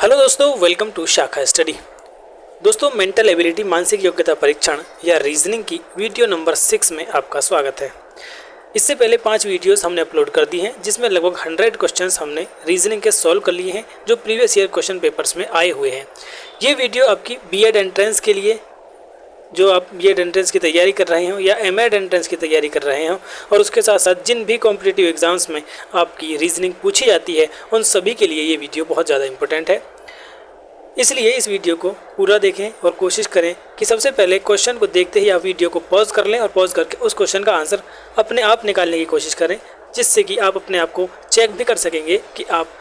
Hello दोस्तों, welcome to शाखा study. दोस्तों, मेंटल एबिलिटी मानसिक योग्यता परीक्षण या रीजनिंग की वीडियो नंबर 6 में आपका स्वागत है। इससे पहले 5 वीडियोस हमने अपलोड कर दी हैं, जिसमें लगभग 100 क्वेश्चंस हमने रीजनिंग के सॉल्व कर लिए हैं जो प्रीवियस ईयर क्वेश्चन पेपर्स में आए हुए हैं। ये वीडियो आपकी बीएड एंट्रेंस के लिए, जो आप बीएड एंट्रेंस की तैयारी कर रहे हो या एमएड एंट्रेंस की तैयारी कर रहे हो, और उसके साथ साथ जिन भी कॉम्पिटिटिव एग्जाम्स में आपकी रीजनिंग पूछी जाती है, उन सभी के लिए ये वीडियो बहुत ज़्यादा इंपॉर्टेंट है। इसलिए इस वीडियो को पूरा देखें और कोशिश करें कि सबसे पहले क्वेश्चन को देखते ही आप वीडियो को पॉज कर लें और पॉज करके उस क्वेश्चन का आंसर अपने आप निकालने की कोशिश करें, जिससे कि आप अपने आप को चेक भी कर सकेंगे कि आप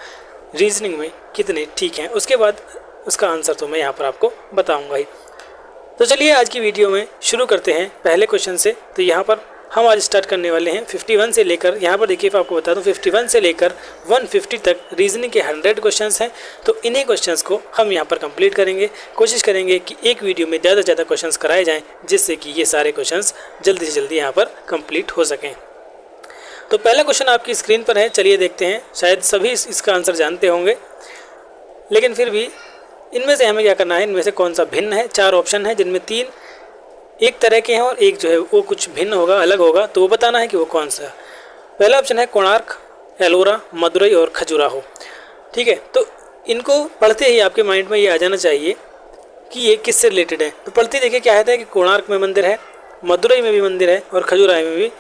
रीजनिंग में कितने ठीक हैं। उसके बाद उसका आंसर तो मैं यहाँ पर आपको बताऊँगा ही। तो चलिए आज की वीडियो में शुरू करते हैं पहले क्वेश्चन से। तो यहाँ पर हम आज स्टार्ट करने वाले हैं 51 से लेकर, यहाँ पर देखिए आपको बता दूं, 51 से लेकर 150 तक रीजनिंग के 100 क्वेश्चंस हैं। तो इन्हीं क्वेश्चंस को हम यहाँ पर कंप्लीट करेंगे। कोशिश करेंगे कि एक वीडियो में ज़्यादा से ज़्यादा क्वेश्चंस कराए जाएँ, जिससे कि ये सारे क्वेश्चंस जल्दी से जल्दी यहाँ पर कंप्लीट हो सकें। तो पहला क्वेश्चन आपकी स्क्रीन पर है, चलिए देखते हैं। शायद सभी इसका आंसर जानते होंगे, लेकिन फिर भी इनमें से हमें क्या करना है, इनमें से कौन सा भिन्न है। 4 ऑप्शन है, जिनमें 3 एक तरह के हैं और एक जो है वो कुछ भिन्न होगा, अलग होगा, तो वो बताना है कि वो कौन सा है। पहला ऑप्शन है कोणार्क, एलोरा, मदुरई और खजुराहो। ठीक है, तो इनको पढ़ते ही आपके माइंड में ये आ जाना चाहिए कि ये किससे रिलेटेड है। तो पढ़ते देखिए क्या है कि कोणार्क में मंदिर है, मदुरई में भी मंदिर है और खजुराहो में भी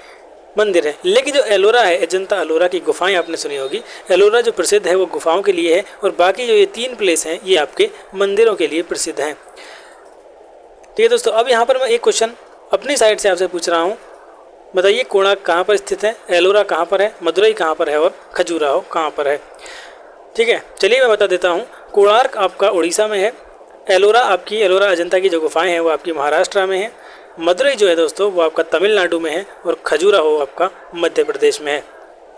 मंदिर है। लेकिन जो एलोरा है, अजंता एलोरा की गुफाएं आपने सुनी होगी। एलोरा जो प्रसिद्ध है वो गुफाओं के लिए है, और बाकी जो ये 3 प्लेस हैं ये आपके मंदिरों के लिए प्रसिद्ध हैं। ठीक है दोस्तों, अब यहाँ पर मैं एक क्वेश्चन अपनी साइड से आपसे पूछ रहा हूँ। बताइए कोणार्क कहाँ पर स्थित है, एलोरा कहाँ पर है, मदुरई कहाँ पर है और खजुराहो कहाँ पर है। ठीक है, चलिए मैं बता देता हूँ। कोणार्क आपका उड़ीसा में है, एलोरा अजंता की जो गुफाएं हैं वो आपकी महाराष्ट्र में है, मदुरई जो है दोस्तों वो आपका तमिलनाडु में है, और खजुराहो आपका मध्य प्रदेश में है।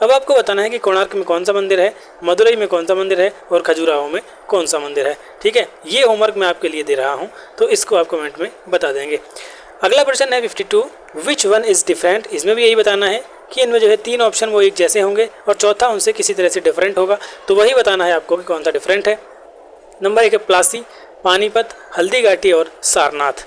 अब आपको बताना है कि कोणार्क में कौन सा मंदिर है, मदुरई में कौन सा मंदिर है और खजुराहो में कौन सा मंदिर है। ठीक है, ये होमवर्क मैं आपके लिए दे रहा हूँ, तो इसको आप कमेंट में बता देंगे। अगला प्रश्न है 52, विच वन इज़ डिफरेंट। इसमें भी यही बताना है कि इनमें जो है 3 ऑप्शन वो एक जैसे होंगे और चौथा उनसे किसी तरह से डिफरेंट होगा, तो वही बताना है आपको कि कौन सा डिफरेंट है। नंबर 1 है प्लासी, पानीपत, हल्दीघाटी और सारनाथ।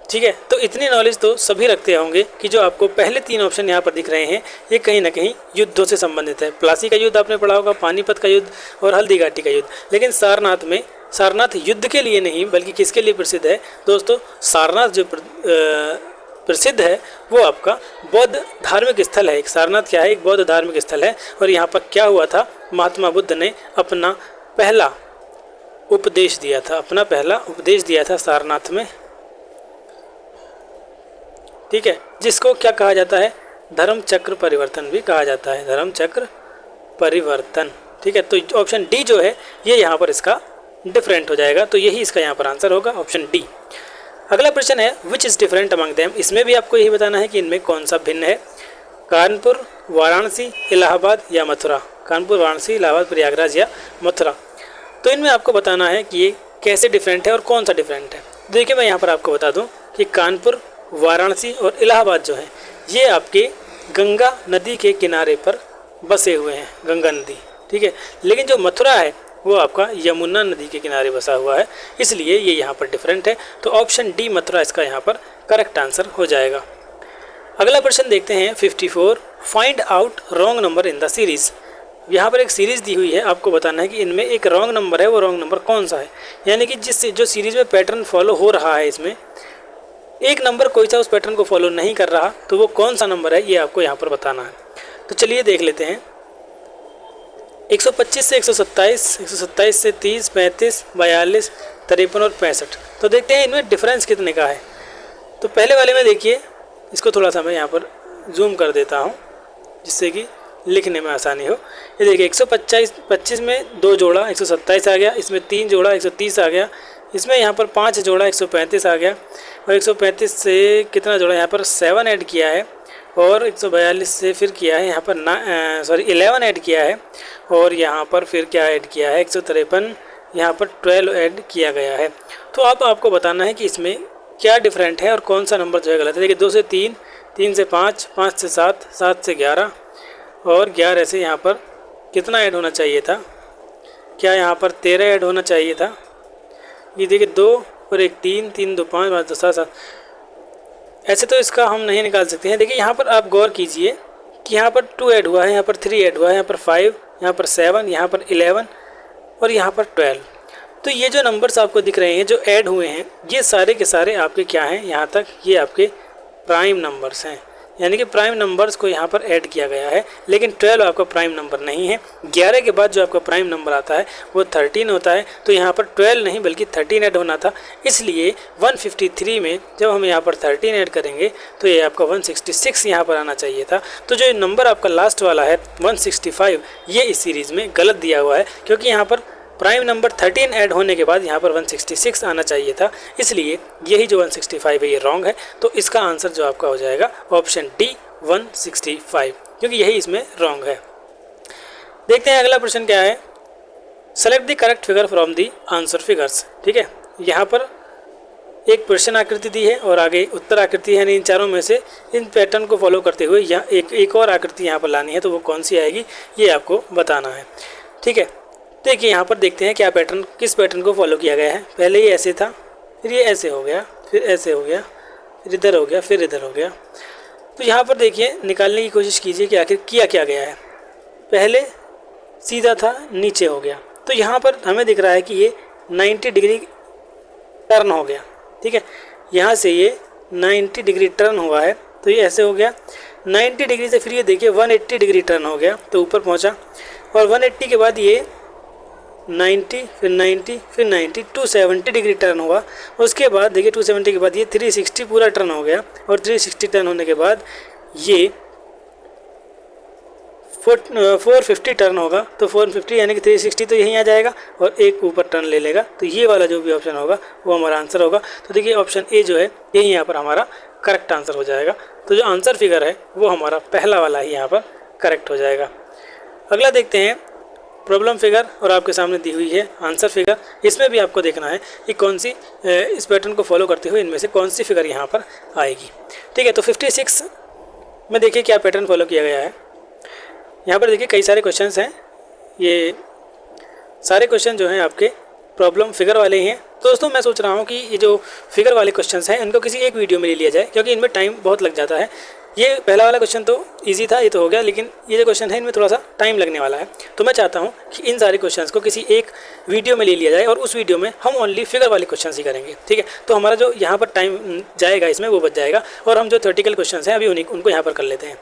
ठीक है, तो इतनी नॉलेज तो सभी रखते होंगे कि जो आपको पहले 3 ऑप्शन यहाँ पर दिख रहे हैं ये कहीं ना कहीं युद्धों से संबंधित है। प्लासी का युद्ध आपने पढ़ा होगा, पानीपत का युद्ध और हल्दीघाटी का युद्ध। लेकिन सारनाथ युद्ध के लिए नहीं बल्कि किसके लिए प्रसिद्ध है दोस्तों। सारनाथ जो प्रसिद्ध है वो आपका बौद्ध धार्मिक स्थल है। सारनाथ क्या है, एक बौद्ध धार्मिक स्थल है। और यहाँ पर क्या हुआ था, महात्मा बुद्ध ने अपना पहला उपदेश दिया था सारनाथ में। ठीक है, जिसको क्या कहा जाता है, धर्म चक्र परिवर्तन भी कहा जाता है, धर्म चक्र परिवर्तन। ठीक है, तो ऑप्शन डी जो है ये यहाँ पर इसका डिफरेंट हो जाएगा, तो यही इसका यहाँ पर आंसर होगा, ऑप्शन डी। अगला प्रश्न है which is different among them. इसमें भी आपको यही बताना है कि इनमें कौन सा भिन्न है। कानपुर, वाराणसी, इलाहाबाद या मथुरा। कानपुर, वाराणसी, इलाहाबाद, प्रयागराज या मथुरा। तो इनमें आपको बताना है कि ये कैसे डिफरेंट है और कौन सा डिफरेंट है। देखिए मैं यहाँ पर आपको बता दूँ कि कानपुर, वाराणसी और इलाहाबाद जो है ये आपके गंगा नदी के किनारे पर बसे हुए हैं, गंगा नदी। ठीक है, लेकिन जो मथुरा है वो आपका यमुना नदी के किनारे बसा हुआ है, इसलिए ये यहाँ पर डिफरेंट है। तो ऑप्शन डी मथुरा इसका यहाँ पर करेक्ट आंसर हो जाएगा। अगला प्रश्न देखते हैं 54, find out wrong number in the series. यहाँ पर एक सीरीज़ दी हुई है, आपको बताना है कि इनमें एक रॉन्ग नंबर है, वो रॉन्ग नंबर कौन सा है। यानी कि जो सीरीज़ में पैटर्न फॉलो हो रहा है, इसमें एक नंबर कोई सा उस पैटर्न को फॉलो नहीं कर रहा, तो वो कौन सा नंबर है ये आपको यहाँ पर बताना है। तो चलिए देख लेते हैं। 125 से 127, 127 से 30, 35, 42, 53 और 65। तो देखते हैं इनमें डिफरेंस कितने का है। तो पहले वाले में देखिए, इसको थोड़ा सा मैं यहाँ पर जूम कर देता हूँ जिससे कि लिखने में आसानी हो। ये देखिए 125 में 2 जोड़ा 127 आ गया, इसमें 3 जोड़ा 130 आ गया, इसमें यहाँ पर 5 जोड़ा 135 आ गया, और 135 से कितना जोड़ा यहाँ पर 7 ऐड किया है, और 142 से फिर किया है यहाँ पर 11 ऐड किया है, और यहाँ पर फिर क्या ऐड किया है 153, यहाँ पर 12 ऐड किया गया है। तो अब आपको बताना है कि इसमें क्या डिफरेंट है और कौन सा नंबर जो है गलत है। देखिए 2 से 3, 3 से 5, 5 से 7, 7 से 11 और 11 से यहाँ पर कितना ऐड होना चाहिए था, क्या यहाँ पर 13 ऐड होना चाहिए था? ये देखिए 2 और 1 3, 3 2 5 5 2 7 7। ऐसे तो इसका हम नहीं निकाल सकते हैं। देखिए यहाँ पर आप गौर कीजिए कि यहाँ पर 2 ऐड हुआ है, यहाँ पर 3 ऐड हुआ है, यहाँ पर 5, यहाँ पर 7, यहाँ पर 11 और यहाँ पर 12। तो ये जो नंबर्स आपको दिख रहे हैं जो ऐड हुए हैं, ये सारे के सारे आपके क्या हैं? यहाँ तक ये आपके प्राइम नंबर्स हैं, यानी कि प्राइम नंबर्स को यहाँ पर ऐड किया गया है। लेकिन 12 आपका प्राइम नंबर नहीं है। 11 के बाद जो आपका प्राइम नंबर आता है वो 13 होता है। तो यहाँ पर 12 नहीं बल्कि 13 ऐड होना था। इसलिए 153 में जब हम यहाँ पर 13 ऐड करेंगे तो ये आपका 166 यहाँ पर आना चाहिए था। तो जो नंबर आपका लास्ट वाला है 165, ये इस सीरीज़ में गलत दिया हुआ है, क्योंकि यहाँ पर प्राइम नंबर 13 ऐड होने के बाद यहाँ पर 166 आना चाहिए था। इसलिए यही जो 165 है ये रॉन्ग है। तो इसका आंसर जो आपका हो जाएगा ऑप्शन डी 165, क्योंकि यही इसमें रॉन्ग है। देखते हैं अगला प्रश्न क्या है। Select the correct figure from the answer figures. ठीक है, यहाँ पर एक प्रश्न आकृति दी है और आगे उत्तर आकृति है, यानी इन चारों में से इन पैटर्न को फॉलो करते हुए यहाँ एक और आकृति यहाँ पर लानी है। तो वो कौन सी आएगी ये आपको बताना है। ठीक है, देखिए यहाँ पर देखते हैं क्या पैटर्न, किस पैटर्न को फॉलो किया गया है। पहले ये ऐसे था, फिर ये ऐसे हो गया, फिर ऐसे हो गया, फिर इधर हो गया, फिर इधर हो गया। तो यहाँ पर देखिए निकालने की कोशिश कीजिए कि आखिर किया क्या गया है। पहले सीधा था, नीचे हो गया। तो यहाँ पर हमें दिख रहा है कि ये 90 डिग्री टर्न हो गया। ठीक है, यहाँ से ये 90 डिग्री टर्न हुआ है, तो ये ऐसे हो गया। 90 डिग्री से फिर ये देखिए 180 डिग्री टर्न हो गया, तो ऊपर पहुँचा। और 180 के बाद ये 90, फिर 90, फिर 90, 270 डिग्री टर्न हुआ। उसके बाद देखिए 270 के बाद ये 360 पूरा टर्न हो गया। और 360 टर्न होने के बाद ये 450 टर्न होगा। तो 450 यानी कि 360 तो यहीं आ जाएगा और एक ऊपर टर्न ले लेगा। तो ये वाला जो भी ऑप्शन होगा वो हमारा आंसर होगा। तो देखिए ऑप्शन ए जो है यही यहाँ पर हमारा करेक्ट आंसर हो जाएगा। तो जो आंसर फिगर है वो हमारा पहला वाला ही यहाँ पर करेक्ट हो जाएगा। अगला देखते हैं प्रॉब्लम फिगर, और आपके सामने दी हुई है आंसर फिगर। इसमें भी आपको देखना है कि कौन सी इस पैटर्न को फॉलो करते हुए इनमें से कौन सी फिगर यहाँ पर आएगी। ठीक है, तो 56 में देखिए क्या पैटर्न फॉलो किया गया है। यहाँ पर देखिए कई सारे क्वेश्चंस हैं। ये सारे क्वेश्चन जो हैं आपके प्रॉब्लम फिगर वाले ही हैं। तो दोस्तों मैं सोच रहा हूँ कि ये जो फिगर वाले क्वेश्चंस हैं इनको किसी एक वीडियो में ले लिया जाए, क्योंकि इनमें टाइम बहुत लग जाता है। ये पहला वाला क्वेश्चन तो इजी था, ये तो हो गया, लेकिन ये जो क्वेश्चन है इनमें थोड़ा सा टाइम लगने वाला है। तो मैं चाहता हूँ कि इन सारे क्वेश्चंस को किसी एक वीडियो में ले लिया जाए और उस वीडियो में हम ओनली फिगर वाले क्वेश्चन ही करेंगे। ठीक है, तो हमारा जो यहाँ पर टाइम जाएगा इसमें वो बच जाएगा, और हम जो थ्योरेटिकल क्वेश्चन हैं अभी उनको यहाँ पर कर लेते हैं।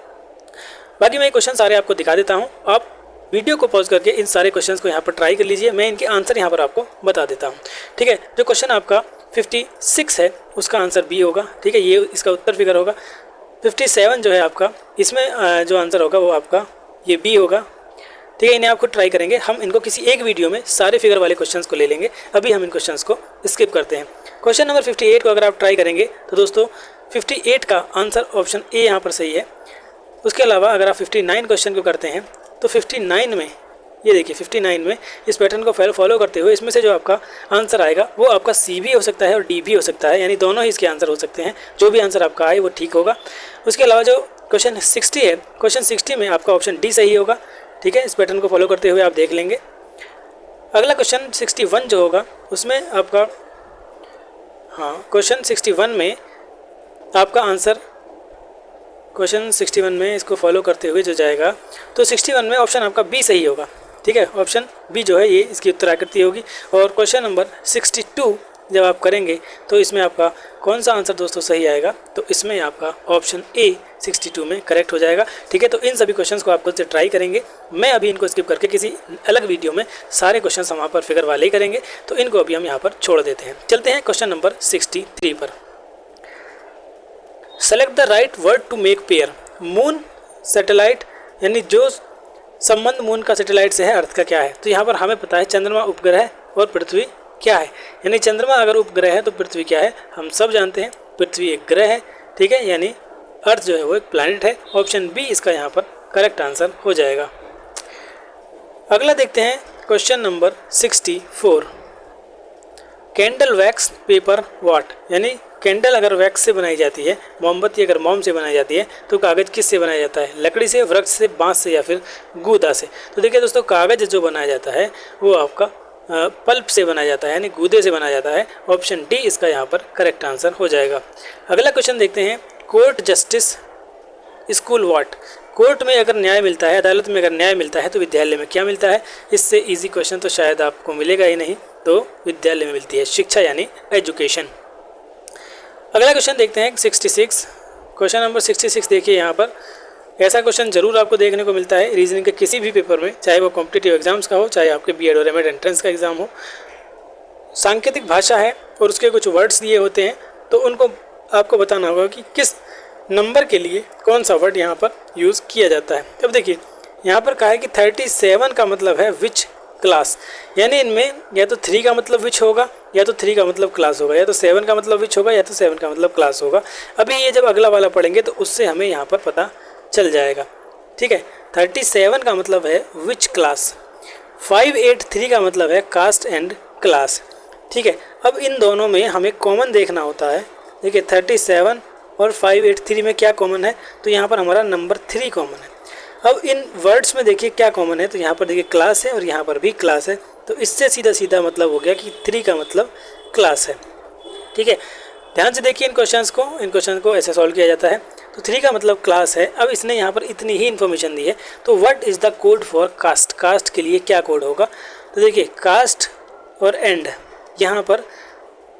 बाकी मैं क्वेश्चन सारे आपको दिखा देता हूँ। आप वीडियो को पॉज करके इन सारे क्वेश्चंस को यहाँ पर ट्राई कर लीजिए। मैं इनके आंसर यहाँ पर आपको बता देता हूँ। ठीक है, जो क्वेश्चन आपका 56 है उसका आंसर बी होगा। ठीक है, ये इसका उत्तर फिगर होगा। 57 जो है आपका, इसमें जो आंसर होगा वो आपका ये बी होगा। ठीक है, इन्हें आपको ट्राई करेंगे। हम इनको किसी एक वीडियो में सारे फिगर वाले क्वेश्चंस को ले लेंगे। अभी हम इन क्वेश्चंस को स्किप करते हैं। क्वेश्चन नंबर 58 को अगर आप ट्राई करेंगे तो दोस्तों 58 का आंसर ऑप्शन ए यहाँ पर सही है। उसके अलावा अगर आप 59 क्वेश्चन को करते हैं तो 59 में ये देखिए 59 में इस पैटर्न को फॉलो करते हुए इसमें से जो आपका आंसर आएगा वो आपका सी भी हो सकता है और डी भी हो सकता है, यानी दोनों ही इसके आंसर हो सकते हैं। जो भी आंसर आपका आए वो ठीक होगा। उसके अलावा जो क्वेश्चन 60 है, क्वेश्चन 60 में आपका ऑप्शन डी सही होगा। ठीक है, इस पैटर्न को फॉलो करते हुए आप देख लेंगे। अगला क्वेश्चन 61 जो होगा उसमें आपका क्वेश्चन 61 में आपका आंसर क्वेश्चन 61 में इसको फॉलो करते हुए जो जाएगा तो 61 में ऑप्शन आपका बी सही होगा। ठीक है, ऑप्शन बी जो है ये इसकी उत्तर आकृति होगी। और क्वेश्चन नंबर 62 जब आप करेंगे तो इसमें आपका कौन सा आंसर दोस्तों सही आएगा, तो इसमें आपका ऑप्शन ए 62 में करेक्ट हो जाएगा। ठीक है, तो इन सभी क्वेश्चंस को आप खुद से ट्राई करेंगे। मैं अभी इनको स्किप करके किसी अलग वीडियो में सारे क्वेश्चन वहाँ पर फिगर वाले ही करेंगे, तो इनको अभी हम यहाँ पर छोड़ देते हैं। चलते हैं क्वेश्चन नंबर 63 पर। Select the right word to make pair. Moon satellite, यानी जो संबंध मून का सैटेलाइट से है अर्थ का क्या है। तो यहाँ पर हमें पता है चंद्रमा उपग्रह और पृथ्वी क्या है, यानी चंद्रमा अगर उपग्रह है तो पृथ्वी क्या है, हम सब जानते हैं पृथ्वी एक ग्रह है। ठीक है, यानी अर्थ जो है वो एक प्लैनेट है। ऑप्शन बी इसका यहाँ पर करेक्ट आंसर हो जाएगा। अगला देखते हैं question number 64। Candle wax paper what, यानी कैंडल अगर वैक्स से बनाई जाती है, मोमबत्ती अगर मोम से बनाई जाती है, तो कागज़ किस से बनाया जाता है? लकड़ी से, वृक्ष से, बांस से या फिर गूदा से? तो देखिए दोस्तों, कागज़ जो बनाया जाता है वो आपका पल्प से बनाया जाता है, यानी गूदे से बनाया जाता है। ऑप्शन डी इसका यहाँ पर करेक्ट आंसर हो जाएगा। अगला क्वेश्चन देखते हैं, court justice school what? Court में अगर न्याय मिलता है, अदालत में अगर न्याय मिलता है तो विद्यालय में क्या मिलता है? इससे इजी क्वेश्चन तो शायद आपको मिलेगा ही नहीं, तो विद्यालय में मिलती है शिक्षा यानी एजुकेशन। अगला क्वेश्चन देखते हैं 66, क्वेश्चन नंबर 66 देखिए यहाँ पर। ऐसा क्वेश्चन जरूर आपको देखने को मिलता है रीजनिंग के किसी भी पेपर में, चाहे वो कॉम्पिटिटिव एग्जाम्स का हो, चाहे आपके बीएड और एमएड एंट्रेंस का एग्जाम हो। सांकेतिक भाषा है और उसके कुछ वर्ड्स दिए होते हैं, तो उनको आपको बताना होगा कि किस नंबर के लिए कौन सा वर्ड यहाँ पर यूज़ किया जाता है। अब देखिए यहाँ पर कहा है कि 37 का मतलब है विच क्लास, यानी इनमें या तो 3 का मतलब विच होगा या तो 3 का मतलब क्लास होगा, या तो 7 का मतलब विच होगा या तो 7 का मतलब क्लास होगा। अभी ये जब अगला वाला पढ़ेंगे तो उससे हमें यहाँ पर पता चल जाएगा। ठीक है, 37 का मतलब है विच क्लास, 583 का मतलब है कास्ट एंड क्लास। ठीक है, अब इन दोनों में हमें कॉमन देखना होता है। देखिए 37 और 583 में क्या कॉमन है? तो यहाँ पर हमारा नंबर 3 कॉमन है। अब इन वर्ड्स में देखिए क्या कॉमन है, तो यहाँ पर देखिए क्लास है और यहाँ पर भी क्लास है, तो इससे सीधा सीधा मतलब हो गया कि 3 का मतलब क्लास है। ठीक है, ध्यान से देखिए इन क्वेश्चन को ऐसे सॉल्व किया जाता है। तो 3 का मतलब क्लास है। अब इसने यहाँ पर इतनी ही इन्फॉर्मेशन दी है, तो what is the code for caste? Caste के लिए क्या कोड होगा? तो देखिए कास्ट और एंड, यहाँ पर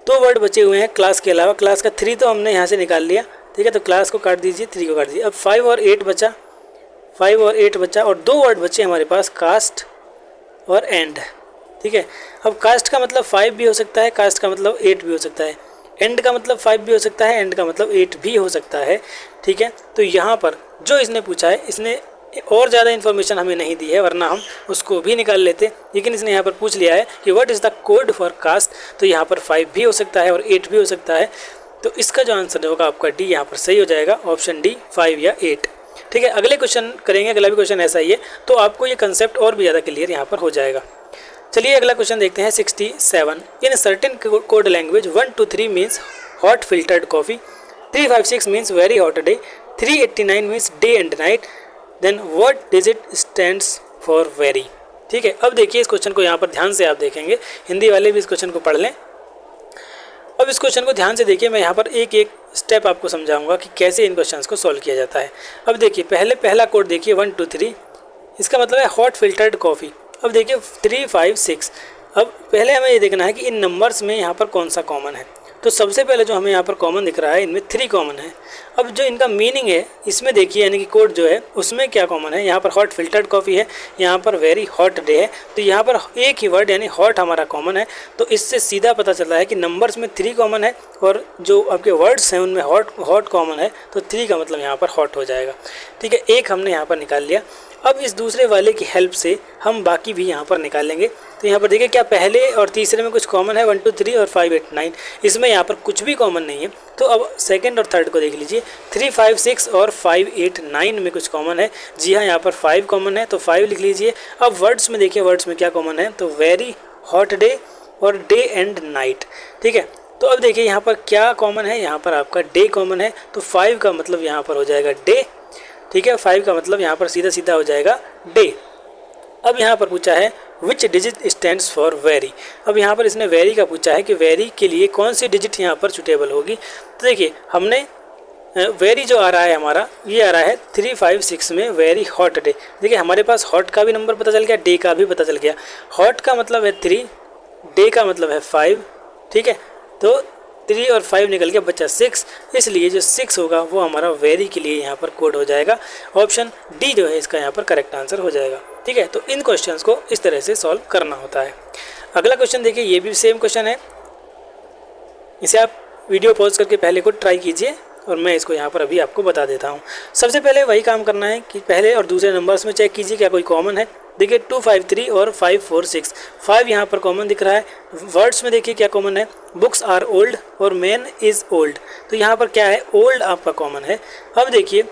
2 वर्ड बचे हुए हैं क्लास के अलावा। क्लास का 3 तो हमने यहाँ से निकाल लिया। ठीक है, तो क्लास को काट दीजिए, 3 को काट दीजिए। अब 5 और 8 बचा, 5 और 8 बचा, और 2 वर्ड बचे हमारे पास कास्ट और एंड। ठीक है, अब कास्ट का मतलब 5 भी हो सकता है, कास्ट का मतलब 8 भी हो सकता है, एंड का मतलब 5 भी हो सकता है, एंड का मतलब 8 भी हो सकता है। ठीक है, तो यहाँ पर जो इसने पूछा है, इसने और ज़्यादा इन्फॉर्मेशन हमें नहीं दी है, वरना हम उसको भी निकाल लेते, लेकिन इसने यहाँ पर पूछ लिया है कि what is the code for caste. तो यहाँ पर 5 भी हो सकता है और 8 भी हो सकता है, तो इसका जो आंसर होगा आपका डी यहाँ पर सही हो जाएगा, ऑप्शन डी 5 या 8। ठीक है, अगले क्वेश्चन करेंगे, अगला भी क्वेश्चन ऐसा ही है, तो आपको ये कंसेप्ट और भी ज़्यादा क्लियर यहाँ पर हो जाएगा। चलिए अगला क्वेश्चन देखते हैं 67। In certain code language 1 to 3 means hot filtered coffee, 356 means very hot day, 389 means day and night, then what digit stands for very. ठीक है, अब देखिए इस क्वेश्चन को यहाँ पर ध्यान से आप देखेंगे, हिंदी वाले भी इस क्वेश्चन को पढ़ लें। अब इस क्वेश्चन को ध्यान से देखिए, मैं यहाँ पर एक एक स्टेप आपको समझाऊंगा कि कैसे इन क्वेश्चंस को सॉल्व किया जाता है। अब देखिए पहला कोड देखिए 1 2 3, इसका मतलब है हॉट फिल्टर्ड कॉफ़ी। अब देखिए 3 5 6, अब पहले हमें ये देखना है कि इन नंबर्स में यहाँ पर कौन सा कॉमन है। तो सबसे पहले जो हमें यहाँ पर कॉमन दिख रहा है, इनमें 3 कॉमन है। अब जो इनका मीनिंग है इसमें देखिए, यानी कि कोड जो है उसमें क्या कॉमन है। यहाँ पर हॉट फिल्टर्ड कॉफ़ी है, यहाँ पर वेरी हॉट डे है, तो यहाँ पर एक ही वर्ड यानी हॉट हमारा कॉमन है। तो इससे सीधा पता चल रहा है कि नंबर्स में 3 कॉमन है और जो आपके वर्ड्स हैं उनमें हॉट कॉमन है, तो 3 का मतलब यहाँ पर हॉट हो जाएगा। ठीक है, एक हमने यहाँ पर निकाल लिया। अब इस दूसरे वाले की हेल्प से हम बाकी भी यहाँ पर निकाल लेंगे। तो यहाँ पर देखिए क्या पहले और तीसरे में कुछ कॉमन है, 1 2 3 और 5 8 9, इसमें यहाँ पर कुछ भी कॉमन नहीं है। तो अब सेकंड और थर्ड को देख लीजिए, 3 5 6 और 5 8 9 में कुछ कॉमन है। जी हाँ, यहाँ पर 5 कॉमन है, तो 5 लिख लीजिए। अब वर्ड्स में देखिए, वर्ड्स में क्या कॉमन है, तो वेरी हॉट डे और डे एंड नाइट। ठीक है, तो अब देखिए यहाँ पर क्या कॉमन है, यहाँ पर आपका डे कॉमन है, तो 5 का मतलब यहाँ पर हो जाएगा डे। ठीक है, 5 का मतलब यहाँ पर सीधा सीधा हो जाएगा डे। अब यहाँ पर पूछा है विच डिजिट स्टैंड्स फॉर वेरी। अब यहाँ पर इसने वेरी का पूछा है कि वेरी के लिए कौन सी डिजिट यहाँ पर सुटेबल होगी। तो देखिए हमने वेरी जो आ रहा है हमारा, ये आ रहा है 3 5 6 में वेरी हॉट डे। देखिए हमारे पास हॉट का भी नंबर पता चल गया, डे का भी पता चल गया। हॉट का मतलब है 3, डे का मतलब है 5। ठीक है, तो 3 और 5 निकल गया, बचा 6, इसलिए जो 6 होगा वो हमारा वेरी के लिए यहाँ पर कोड हो जाएगा। ऑप्शन डी जो है इसका यहाँ पर करेक्ट आंसर हो जाएगा। ठीक है, तो इन क्वेश्चंस को इस तरह से सॉल्व करना होता है। अगला क्वेश्चन देखिए, ये भी सेम क्वेश्चन है, इसे आप वीडियो पॉज करके पहले को ट्राई कीजिए और मैं इसको यहाँ पर अभी आपको बता देता हूँ। सबसे पहले वही काम करना है कि पहले और दूसरे नंबर्स में चेक कीजिए क्या कोई कॉमन है। देखिए 2 5 3 और 5 4 6, 5 यहाँ पर कॉमन दिख रहा है। वर्ड्स में देखिए क्या कॉमन है, बुक्स आर ओल्ड और मैन इज़ ओल्ड, तो यहाँ पर क्या है, ओल्ड आपका कॉमन है। अब देखिए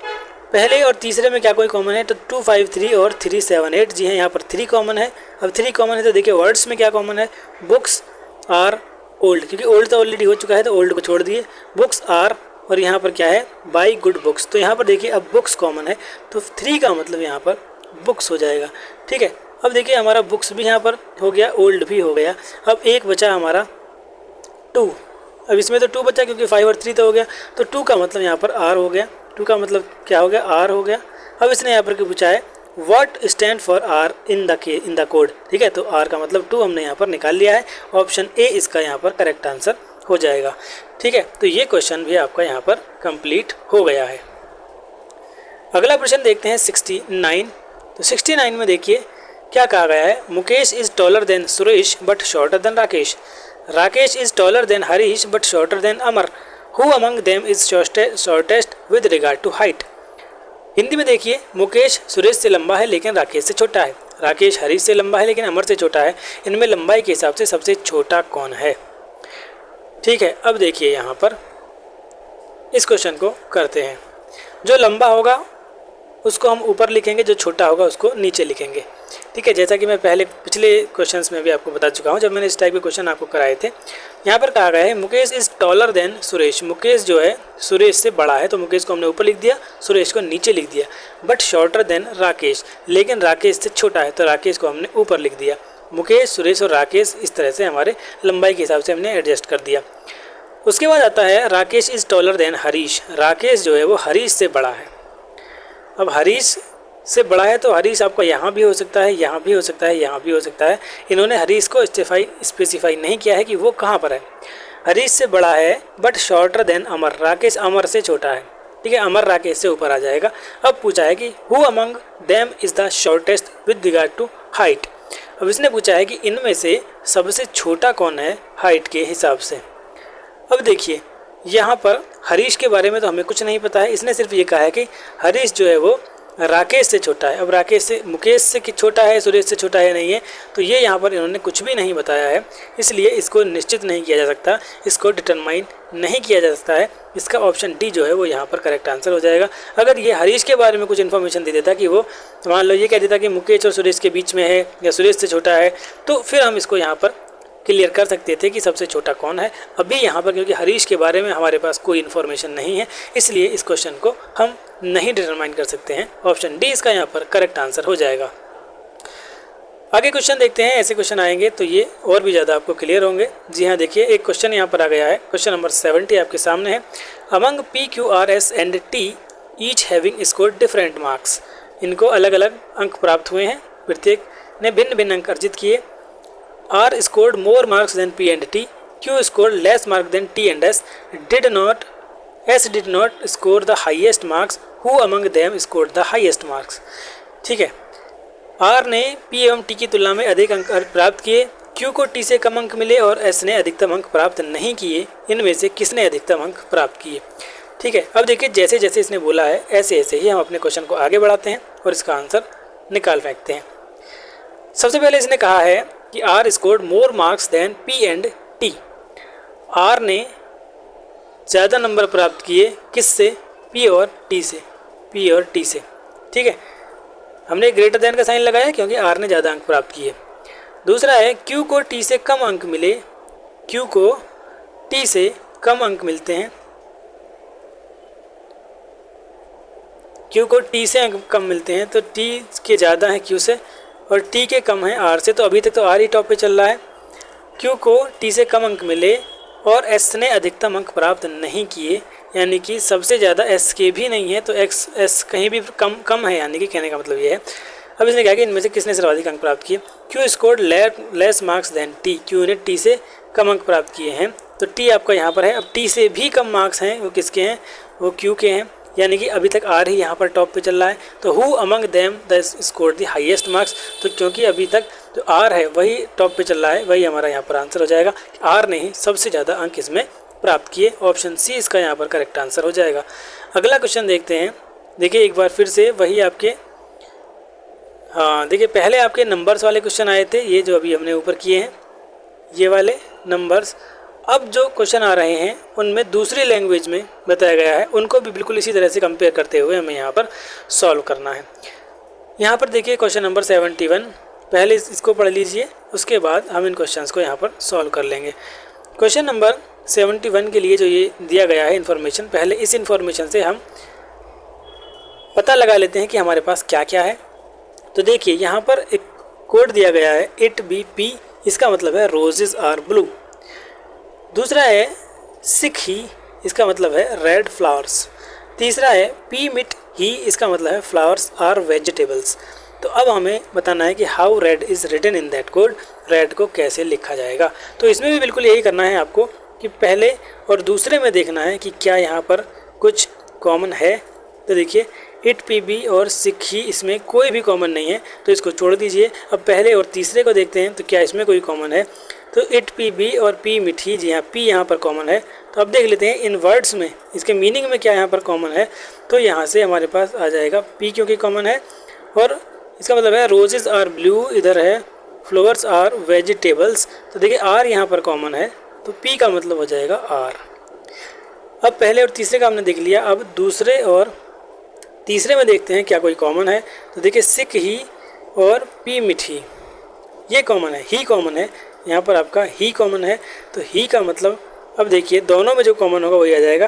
पहले और तीसरे में क्या कोई कॉमन है, तो 2 5 3 और 3 7 8, जी हाँ यहाँ पर 3 कॉमन है। अब 3 कॉमन है तो देखिए वर्ड्स में क्या कॉमन है, बुक्स आर ओल्ड, क्योंकि ओल्ड तो ऑलरेडी हो चुका है तो ओल्ड को छोड़ दिए। बुक्स आर, और यहाँ पर क्या है, बाई गुड बुक्स। तो यहाँ पर देखिए अब बुक्स कॉमन है तो 3 का मतलब यहाँ पर बुक्स हो जाएगा। ठीक है, अब देखिए हमारा बुक्स भी यहाँ पर हो गया, ओल्ड भी हो गया। अब एक बचा हमारा 2। अब इसमें तो 2 बचा क्योंकि 5 और 3 तो हो गया, तो 2 का मतलब यहाँ पर आर हो गया। 2 का मतलब क्या हो गया, आर हो गया। अब इसने यहाँ पर क्या पूछा है, what stand for are in the code. ठीक है, तो आर का मतलब 2 हमने यहाँ पर निकाल लिया है। ऑप्शन ए इसका यहाँ पर करेक्ट आंसर हो जाएगा। ठीक है, तो ये क्वेश्चन भी आपका यहाँ पर कंप्लीट हो गया है। अगला प्रश्न देखते हैं 69। तो 69 में देखिए क्या कहा गया है, Mukesh is taller than Suresh but shorter than Rakesh. Rakesh is taller than Harish but shorter than Amar. Who among them is shortest with regard to height. Hindi में देखिए, मुकेश सुरेश से लंबा है लेकिन राकेश से छोटा है। राकेश हरीश से लंबा है लेकिन अमर से छोटा है। इनमें लंबाई के हिसाब से सबसे छोटा कौन है। ठीक है, अब देखिए यहाँ पर इस क्वेश्चन को करते हैं। जो लंबा होगा उसको हम ऊपर लिखेंगे, जो छोटा होगा उसको नीचे लिखेंगे। ठीक है, जैसा कि मैं पहले पिछले क्वेश्चंस में भी आपको बता चुका हूँ जब मैंने इस टाइप के क्वेश्चन आपको कराए थे। यहाँ पर कहा गया है Mukesh is taller than Suresh. Mukesh जो है सुरेश से बड़ा है तो मुकेश को हमने ऊपर लिख दिया, सुरेश को नीचे लिख दिया। बट शॉर्टर देन राकेश, लेकिन राकेश से छोटा है तो राकेश को हमने ऊपर लिख दिया। मुकेश, सुरेश और राकेश इस तरह से हमारे लंबाई के हिसाब से हमने एडजस्ट कर दिया। उसके बाद आता है Rakesh is taller than Harish. Rakesh जो है वो हरीश से बड़ा है। अब हरीश से बड़ा है तो हरीश आपका यहाँ भी हो सकता है, यहाँ भी हो सकता है, यहाँ भी हो सकता है। इन्होंने हरीश को स्पेसिफाई नहीं किया है कि वो कहाँ पर है। हरीश से बड़ा है बट शॉर्टर देन अमर। राकेश अमर से छोटा है। ठीक है, अमर राकेश से ऊपर आ जाएगा। अब पूछा है कि who among them is the shortest with regard to height. अब इसने पूछा है कि इनमें से सबसे छोटा कौन है हाइट के हिसाब से। अब देखिए यहाँ पर हरीश के बारे में तो हमें कुछ नहीं पता है। इसने सिर्फ ये कहा है कि हरीश जो है वो राकेश से छोटा है। अब राकेश से, मुकेश से छोटा है, सुरेश से छोटा है नहीं है, तो ये यहाँ पर इन्होंने कुछ भी नहीं बताया है, इसलिए इसको निश्चित नहीं किया जा सकता, इसको डिटरमाइन नहीं किया जा सकता है। इसका ऑप्शन डी जो है वो यहाँ पर करेक्ट आंसर हो जाएगा। अगर ये हरीश के बारे में कुछ इन्फॉर्मेशन दे देता कि वो मान लो ये कह देता कि मुकेश और सुरेश के बीच में है या सुरेश से छोटा है, तो फिर हम इसको यहाँ पर क्लियर कर सकते थे कि सबसे छोटा कौन है। अभी यहाँ पर क्योंकि हरीश के बारे में हमारे पास कोई इन्फॉर्मेशन नहीं है, इसलिए इस क्वेश्चन को हम नहीं डिटरमाइन कर सकते हैं। ऑप्शन डी इसका यहाँ पर करेक्ट आंसर हो जाएगा। आगे क्वेश्चन देखते हैं। ऐसे क्वेश्चन आएंगे तो ये और भी ज़्यादा आपको क्लियर होंगे। जी हाँ, देखिए एक क्वेश्चन यहाँ पर आ गया है। क्वेश्चन नंबर 70 आपके सामने है। Among P Q R S and T each having score different marks. इनको अलग अलग अंक प्राप्त हुए हैं, प्रत्येक ने भिन्न भिन्न अंक अर्जित किए। R scored more marks than P and T. Q scored less marks than T and S. S did not score the highest marks. Who among them scored the highest marks? ठीक है, R ने P एवं T की तुलना में अधिक अंक प्राप्त किए। Q को T से कम अंक मिले और S ने अधिकतम अंक प्राप्त नहीं किए। इनमें से किसने अधिकतम अंक प्राप्त किए। ठीक है, अब देखिए जैसे जैसे इसने बोला है ऐसे ऐसे ही हम अपने क्वेश्चन को आगे बढ़ाते हैं और इसका आंसर निकाल फेंकते हैं। सबसे पहले इसने कहा है कि R scored more marks than P and T। R ने ज़्यादा नंबर प्राप्त किए किससे, P और T से, P और T से। ठीक है, हमने ग्रेटर देन का साइन लगाया क्योंकि R ने ज़्यादा अंक प्राप्त किए। दूसरा है Q को T से कम अंक मिले, Q को T से कम अंक मिलते हैं, Q को T से अंक कम मिलते हैं तो T के ज़्यादा हैं Q से और T के कम है R से। तो अभी तक तो R ही टॉप पे चल रहा है। Q को T से कम अंक मिले और S ने अधिकतम अंक प्राप्त नहीं किए, यानी कि सबसे ज़्यादा S के भी नहीं है तो S कहीं भी कम है, यानी कि कहने का मतलब ये है। अब इसने कहा कि इनमें से किसने सर्वाधिक अंक प्राप्त किए। Q scored less marks than T। Q ने T से कम अंक प्राप्त किए हैं तो T आपका यहाँ पर है। अब T से भी कम मार्क्स हैं, वो किसके हैं, वो Q के हैं, यानी कि अभी तक R ही यहाँ पर टॉप पे चल रहा है। तो who among them the score the highest marks, तो क्योंकि अभी तक जो R है वही टॉप पे चल रहा है, वही हमारा यहाँ पर आंसर हो जाएगा। R ने ही सबसे ज़्यादा अंक इसमें प्राप्त किए। ऑप्शन सी इसका यहाँ पर करेक्ट आंसर हो जाएगा। अगला क्वेश्चन देखते हैं। देखिए एक बार फिर से वही आपके, हाँ देखिए पहले आपके नंबर्स वाले क्वेश्चन आए थे, ये जो अभी हमने ऊपर किए हैं ये वाले नंबर्स। अब जो क्वेश्चन आ रहे हैं उनमें दूसरी लैंग्वेज में बताया गया है, उनको भी बिल्कुल इसी तरह से कंपेयर करते हुए हमें यहाँ पर सॉल्व करना है। यहाँ पर देखिए क्वेश्चन नंबर 71, पहले इसको पढ़ लीजिए, उसके बाद हम इन क्वेश्चंस को यहाँ पर सॉल्व कर लेंगे। क्वेश्चन नंबर 71 के लिए जो ये दिया गया है इन्फॉर्मेशन, पहले इस इन्फॉर्मेशन से हम पता लगा लेते हैं कि हमारे पास क्या क्या है। तो देखिए यहाँ पर एक कोड दिया गया है 8BP, इसका मतलब है रोजेज आर ब्लू। दूसरा है सिक ही, इसका मतलब है रेड फ्लावर्स। तीसरा है पी मिट ही, इसका मतलब है फ्लावर्स आर वेजिटेबल्स। तो अब हमें बताना है कि how red is written in that code, red को कैसे लिखा जाएगा। तो इसमें भी बिल्कुल यही करना है आपको कि पहले और दूसरे में देखना है कि क्या यहाँ पर कुछ कॉमन है। तो देखिए 8PB और सिक ही, इसमें कोई भी कॉमन नहीं है तो इसको छोड़ दीजिए। अब पहले और तीसरे को देखते हैं तो क्या इसमें कोई कॉमन है। तो 8PB और पी मिठी, जी हाँ पी यहाँ पर कॉमन है। तो अब देख लेते हैं इन वर्ड्स में इसके मीनिंग में क्या यहाँ पर कॉमन है। तो यहाँ से हमारे पास आ जाएगा पी, क्योंकि कॉमन है, और इसका मतलब है रोजेज आर ब्लू, इधर है फ्लावर्स आर वेजिटेबल्स। तो देखिए आर यहाँ पर कॉमन है तो पी का मतलब हो जाएगा आर। अब पहले और तीसरे का हमने देख लिया, अब दूसरे और तीसरे में देखते हैं क्या कोई कॉमन है। तो देखिए सिक ही और पी मिठी, ये कॉमन है, ही कॉमन है, यहाँ पर आपका ही कॉमन है। तो ही का मतलब, अब देखिए दोनों में जो कॉमन होगा वही आ जाएगा।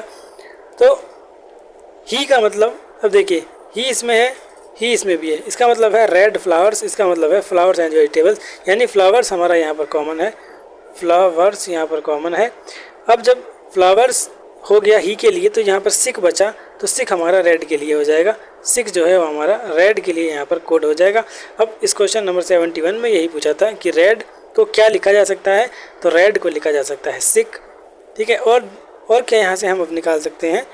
तो ही का मतलब, अब देखिए ही इसमें है, ही इसमें भी है, इसका मतलब है रेड फ्लावर्स, इसका मतलब है फ्लावर्स एंड वेजिटेबल्स, यानी फ्लावर्स हमारा यहाँ पर कॉमन है, फ्लावर्स यहाँ पर कॉमन है। अब जब फ्लावर्स हो गया ही के लिए तो यहाँ पर सिक बचा, तो सिक हमारा रेड के लिए हो जाएगा, सिक जो है वो हमारा रेड के लिए यहाँ पर कोड हो जाएगा। अब इस क्वेश्चन नंबर 71 में यही पूछा था कि रेड को क्या लिखा जा सकता है, तो रेड को लिखा जा सकता है सिक, ठीक है। और क्या यहाँ से हम अब निकाल सकते हैं।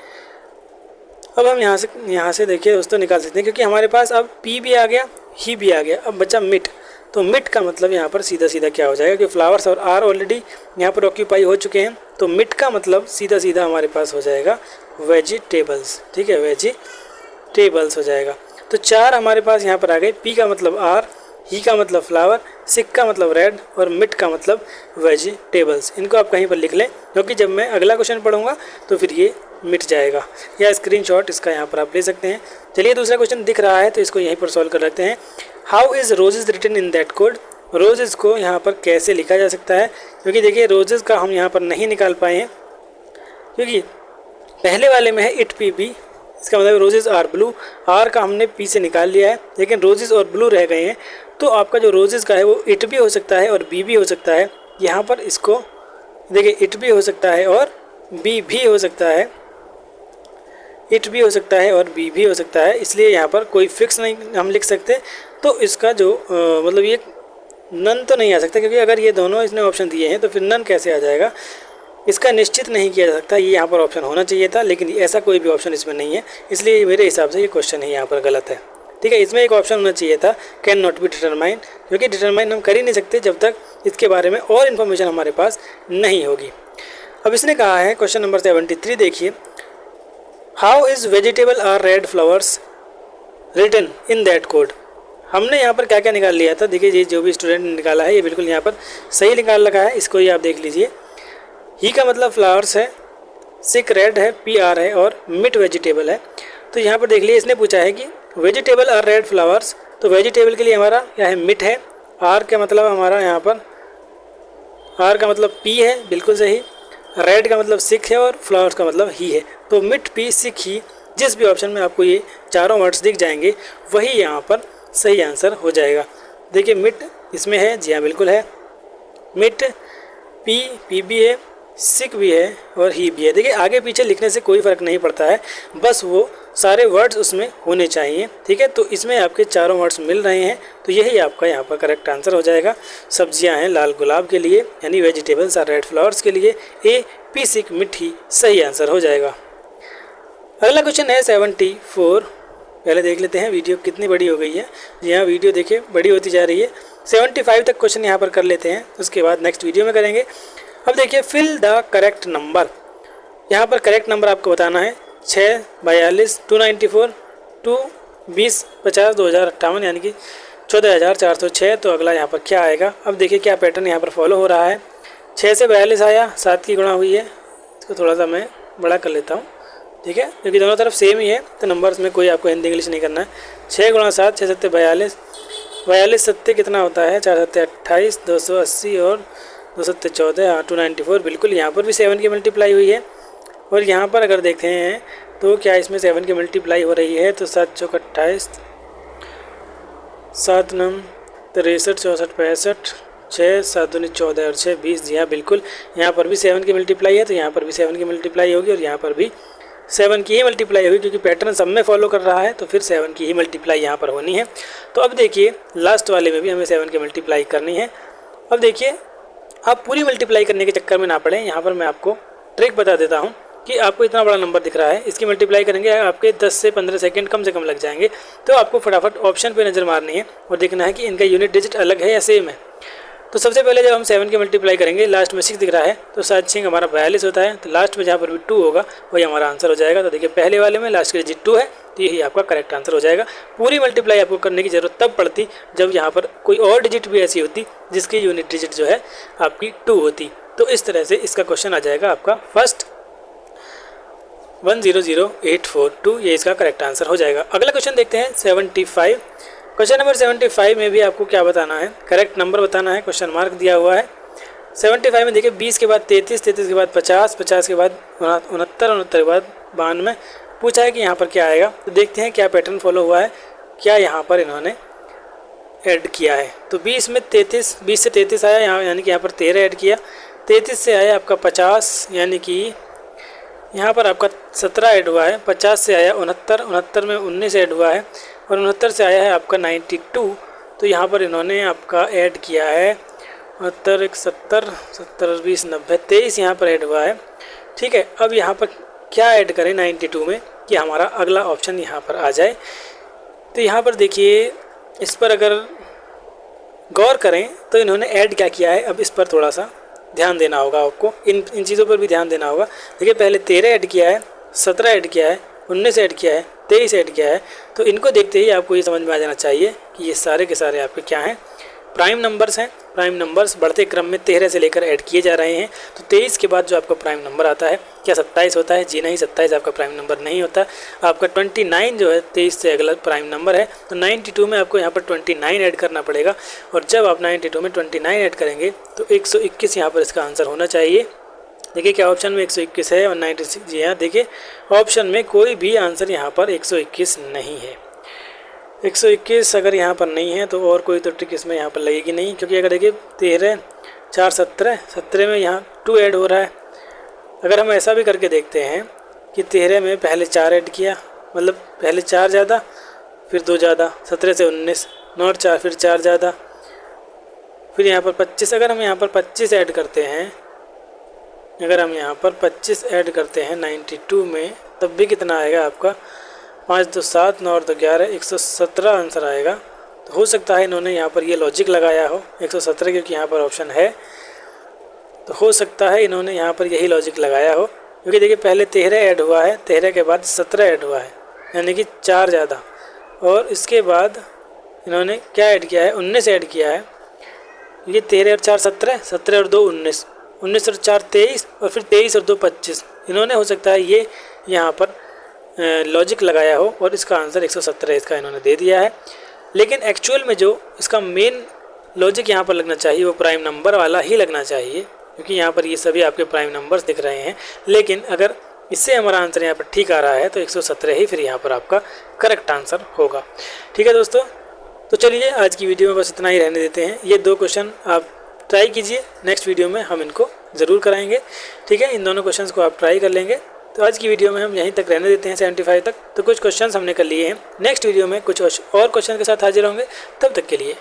अब हम यहाँ से देखिए दोस्तों निकाल सकते हैं, क्योंकि हमारे पास अब पी भी आ गया, ही भी आ गया, अब बचा मिट। तो मिट का मतलब यहाँ पर सीधा सीधा क्या हो जाएगा कि फ्लावर्स और आर ऑलरेडी यहाँ पर ऑक्यूपाई हो चुके हैं, तो मिट का मतलब सीधा सीधा हमारे पास हो जाएगा वेजिटेबल्स, ठीक है, वेजिटेबल्स हो जाएगा। तो चार हमारे पास यहाँ पर आ गए, पी का मतलब आर, ही का मतलब फ्लावर, सिक का मतलब रेड और मिट का मतलब वेजिटेबल्स। इनको आप कहीं पर लिख लें, क्योंकि जब मैं अगला क्वेश्चन पढ़ूंगा तो फिर ये मिट जाएगा, या स्क्रीनशॉट इसका यहाँ पर आप ले सकते हैं। चलिए दूसरा क्वेश्चन दिख रहा है तो इसको यहीं पर सॉल्व कर रखते हैं। How is roses written in that code, roses को यहाँ पर कैसे लिखा जा सकता है। क्योंकि देखिए रोजेज का हम यहाँ पर नहीं निकाल पाए हैं, क्योंकि पहले वाले में है 8PB, इसका मतलब रोजेज आर ब्लू, आर का हमने पी से निकाल लिया है, लेकिन रोजेज और ब्लू रह गए हैं। तो आपका जो रोजेज का है वो इट भी हो सकता है और बी भी हो सकता है। यहाँ पर इसको देखिए इट भी हो सकता है और बी भी हो सकता है, इट भी हो सकता है और बी भी हो सकता है, इसलिए यहाँ पर कोई फिक्स नहीं हम लिख सकते। तो इसका जो मतलब ये नन तो नहीं आ सकता, क्योंकि अगर ये दोनों इसने ऑप्शन दिए हैं तो फिर नन कैसे आ जाएगा, इसका निश्चित नहीं किया जा सकता। ये यहाँ पर ऑप्शन होना चाहिए था, लेकिन ऐसा कोई भी ऑप्शन इसमें नहीं है, इसलिए मेरे हिसाब से ये क्वेश्चन ही यहाँ पर गलत है, ठीक है। इसमें एक ऑप्शन होना चाहिए था कैन नॉट बी डिटरमाइन, क्योंकि डिटरमाइन हम कर ही नहीं सकते जब तक इसके बारे में और इन्फॉर्मेशन हमारे पास नहीं होगी। अब इसने कहा है क्वेश्चन नंबर 73, देखिए how is vegetable are red flowers written in that code. हमने यहाँ पर क्या क्या निकाल लिया था, देखिए ये जो भी स्टूडेंट ने निकाला है ये बिल्कुल यहाँ पर सही निकाल रखा है, इसको ही आप देख लीजिए। ही का मतलब फ्लावर्स है, सिक रेड है, पी आर है और मिट वेजिटेबल है। तो यहाँ पर देख लीजिए इसने पूछा है कि वेजिटेबल आर रेड फ्लावर्स, तो वेजिटेबल के लिए हमारा क्या है मिट है, आर का मतलब हमारा यहाँ पर आर का मतलब पी है, बिल्कुल सही, रेड का मतलब सिक है और फ्लावर्स का मतलब ही है। तो मिट पी सिक ही, जिस भी ऑप्शन में आपको ये चारों वर्ड्स दिख जाएंगे वही यहाँ पर सही आंसर हो जाएगा। देखिए मिट इसमें है, जी हाँ बिल्कुल है, मिट पी भी है, सिक भी है और ही भी है। देखिए आगे पीछे लिखने से कोई फ़र्क नहीं पड़ता है, बस वो सारे वर्ड्स उसमें होने चाहिए, ठीक है। तो इसमें आपके चारों वर्ड्स मिल रहे हैं, तो यही आपका यहाँ पर करेक्ट आंसर हो जाएगा। सब्जियां हैं लाल गुलाब के लिए, यानी वेजिटेबल्स आर रेड फ्लावर्स के लिए ए, पी सिक मिठी सही आंसर हो जाएगा। अगला क्वेश्चन है 74, पहले देख लेते हैं वीडियो कितनी बड़ी हो गई है। जी हाँ वीडियो देखिए बड़ी होती जा रही है। 75 तक क्वेश्चन यहाँ पर कर लेते हैं, उसके बाद नेक्स्ट वीडियो में करेंगे। अब देखिए फिल द करेक्ट नंबर, यहाँ पर करेक्ट नंबर आपको बताना है 6, 42, 294, 2, 20, 50, 2058 यानी कि 14,406। तो अगला यहाँ पर क्या आएगा, अब देखिए क्या पैटर्न यहाँ पर फॉलो हो रहा है। 6 से 42 आया, 7 की गुणा हुई है, इसको थोड़ा सा मैं बड़ा कर लेता हूँ, ठीक है, क्योंकि दोनों तरफ सेम ही है तो नंबर्स में कोई आपको हिंदी इंग्लिश नहीं करना है। 6 गुणा 7, 6 7 42, 42 7 कितना होता है, 4 7 28, 280 और 2 7 14, हाँ 294, बिल्कुल यहाँ पर भी 7 की मल्टीप्लाई हुई है। और यहाँ पर अगर देखते हैं तो क्या इसमें 7 की मल्टीप्लाई हो रही है, तो 7 चौक 28, 7 9 63 64 65, 6 7 दूनी 14 और 6 20। जी हाँ बिल्कुल, यहाँ पर भी 7 की मल्टीप्लाई है, तो यहाँ पर भी 7 की मल्टीप्लाई होगी और यहाँ पर भी 7 की ही मल्टीप्लाई होगी, क्योंकि पैटर्न सब में फॉलो कर रहा है, तो फिर 7 की ही मल्टीप्लाई यहाँ पर होनी है। तो अब देखिए लास्ट वाले में भी हमें 7 की मल्टीप्लाई करनी है। अब देखिए आप पूरी मल्टीप्लाई करने के चक्कर में ना पड़े, यहाँ पर मैं आपको ट्रिक बता देता हूँ कि आपको इतना बड़ा नंबर दिख रहा है, इसकी मल्टीप्लाई करेंगे आपके 10 से 15 सेकंड कम से कम लग जाएंगे। तो आपको फटाफट ऑप्शन पे नज़र मारनी है और देखना है कि इनका यूनिट डिजिट अलग है या सेम है। तो सबसे पहले जब हम 7 की मल्टीप्लाई करेंगे, लास्ट में 6 दिख रहा है, तो 7 6 हमारा 42 होता है, तो लास्ट में जहाँ पर भी 2 होगा वही हमारा आंसर हो जाएगा। तो देखिए पहले वाले में लास्ट की डिजिट 2 है, तो यही आपका करेक्ट आंसर हो जाएगा। पूरी मल्टीप्लाई आपको करने की ज़रूरत तब पड़ती जब यहाँ पर कोई और डिजिट भी ऐसी होती जिसकी यूनिट डिजिट जो है आपकी 2 होती। तो इस तरह से इसका क्वेश्चन आ जाएगा आपका फर्स्ट 100842, ये इसका करेक्ट आंसर हो जाएगा। अगला क्वेश्चन देखते हैं 75। क्वेश्चन नंबर 75 में भी आपको क्या बताना है, करेक्ट नंबर बताना है, क्वेश्चन मार्क दिया हुआ है। 75 में देखिए 20 के बाद 33, 33 के बाद 50, 50 के बाद 69, 69 के बाद 92 पूछा है कि यहाँ पर क्या आएगा। तो देखते हैं क्या पैटर्न फॉलो हुआ है, क्या यहाँ पर इन्होंने ऐड किया है। तो 20 में 33, 20 से 33 आया यहाँ, यानी कि यहाँ पर 13 ऐड किया। 33 से आया आपका 50, यानी कि यहाँ पर आपका 17 ऐड हुआ है। 50 से आया 69, 69 में 19 ऐड हुआ है और 69 से आया है आपका 92। तो यहाँ पर इन्होंने आपका ऐड किया है 69 70, 70 20 90, 23 यहाँ पर ऐड हुआ है। ठीक है, अब यहाँ पर क्या ऐड करें 92 में कि हमारा अगला ऑप्शन यहाँ पर आ जाए। तो यहाँ पर देखिए इस पर अगर गौर करें तो इन्होंने ऐड क्या किया है, अब इस पर थोड़ा सा ध्यान देना होगा आपको, इन चीज़ों पर भी ध्यान देना होगा। देखिए पहले 13 ऐड किया है, 17 ऐड किया है, 19 ऐड किया है, 23 ऐड किया है। तो इनको देखते ही आपको ये समझ में आ जाना चाहिए कि ये सारे के सारे आपके क्या हैं, प्राइम नंबर्स हैं। प्राइम नंबर्स बढ़ते क्रम में 13 से लेकर ऐड किए जा रहे हैं। तो 23 के बाद जो आपका प्राइम नंबर आता है, क्या 27 होता है? जी नहीं, 27 आपका प्राइम नंबर नहीं होता। आपका 29 जो है 23 से अगला प्राइम नंबर है। तो 92 में आपको यहाँ पर 29 ऐड करना पड़ेगा और जब आप 92 में 29 ऐड करेंगे तो 121 यहाँ पर इसका आंसर होना चाहिए। देखिए क्या ऑप्शन में 121 है और 96, जी हाँ देखिए ऑप्शन में कोई भी आंसर यहाँ पर 121 नहीं है। 121 अगर यहाँ पर नहीं है तो और कोई तो ट्रिक इसमें यहाँ पर लगेगी नहीं, क्योंकि अगर देखिए 13 4 17, 17 में यहाँ 2 ऐड हो रहा है। अगर हम ऐसा भी करके देखते हैं कि 13 में पहले 4 ऐड किया, मतलब पहले 4 ज़्यादा फिर 2 ज़्यादा, 17 से 19 9 और 4 फिर 4 ज़्यादा, फिर यहाँ पर 25। अगर हम यहाँ पर 25 ऐड करते हैं, अगर हम यहाँ पर 25 ऐड करते हैं 92 में, तब भी कितना आएगा आपका 5 2 7 9 और 2 11, 117 आंसर आएगा। तो हो सकता है इन्होंने यहाँ पर ये लॉजिक लगाया हो 117, क्योंकि यहाँ पर ऑप्शन है, तो हो सकता है इन्होंने यहाँ पर यही लॉजिक लगाया हो। क्योंकि देखिए पहले 13 ऐड हुआ है, 13 के बाद 17 ऐड हुआ है, यानी कि 4 ज़्यादा, और इसके बाद इन्होंने क्या ऐड किया है 19 ऐड किया है। ये 13 और 4 17, 17 और 2 19, 19 और 4 23 और फिर 23 और 2 25। इन्होंने हो सकता है ये यहाँ पर लॉजिक लगाया हो और इसका आंसर 117 इसका इन्होंने दे दिया है। लेकिन एक्चुअल में जो इसका मेन लॉजिक यहाँ पर लगना चाहिए वो प्राइम नंबर वाला ही लगना चाहिए, क्योंकि यहाँ पर ये सभी आपके प्राइम नंबर्स दिख रहे हैं। लेकिन अगर इससे हमारा आंसर यहाँ पर ठीक आ रहा है तो 117 ही फिर यहाँ पर आपका करेक्ट आंसर होगा। ठीक है दोस्तों, तो चलिए आज की वीडियो में बस इतना ही रहने देते हैं। ये 2 क्वेश्चन आप ट्राई कीजिए, नेक्स्ट वीडियो में हम इनको ज़रूर कराएंगे। ठीक है, इन दोनों क्वेश्चंस को आप ट्राई कर लेंगे। तो आज की वीडियो में हम यहीं तक रहने देते हैं 75 तक। तो कुछ क्वेश्चंस हमने कर लिए हैं, नेक्स्ट वीडियो में कुछ और क्वेश्चन के साथ हाजिर होंगे। तब तक के लिए